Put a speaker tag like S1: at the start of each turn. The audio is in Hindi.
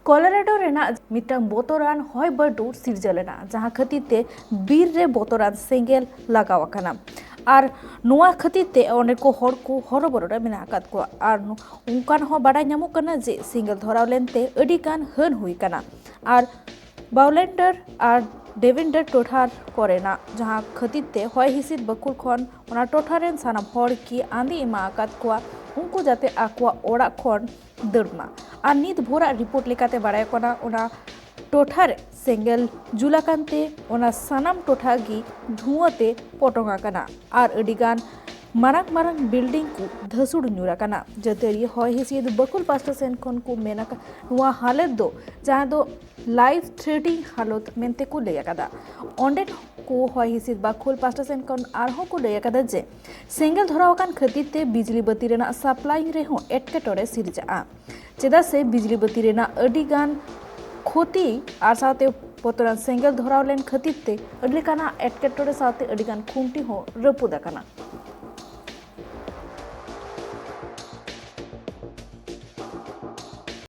S1: कोलोराडो रेना मिट्टांग बोतोरान हॉय बर्डू सिरजलेना जहां खतीते बीर रे बोतोरान सेंगेल लगावाकाना और नुआ खतीते अनेक को हर को हरबररे मेना आकाद को और उनकान हो बाडा ᱧᱟᱢᱚᱜ कना जे सेंगेल धराव लेनते अडिकान हन हुई कना और बाउलेंडर और डेविंडर टोठार कोरेना जहां खतीते हॉय हिसिद बकुल खन ओना टोठारेन सानाम हर की आंदी इमा आकाद को उनको जाते आकुआ ओड़ा खन दर्मा और नित भोरा रिपोर्ट लेकाते बाड़ाय कोना ओना टोठारे सेंगेल जुलाकानते ओना सानाम टोठागी धुआते पोटोंगा कना और अडिगान मारक मारक बिल्डिंग को धसुड़ न्यूरा कना जतेरी हॉय हिसिद बकुल पास्टा सेन खन को मेना नुआ हालत दो जहां दो लाइफ थ्रेटिंग हालत मेनते को लैया कदा ओंडे को हॉय हिसिद बकुल पास्टा सेन खन आरहों को लैया कदा जे सेंगेल धरावकान खतीते बिजली बत्ती रेना सप्लाइंग रे हो एटकेटोरे सिरजा चेदा से बिजली बत्ती रेना अडिगान खोती और साथे पोतरान सेंगेल धराव लेन खतीते अडिकाना एटकेटोरे साथे अडिगान खुंटी हो रपुदा कना।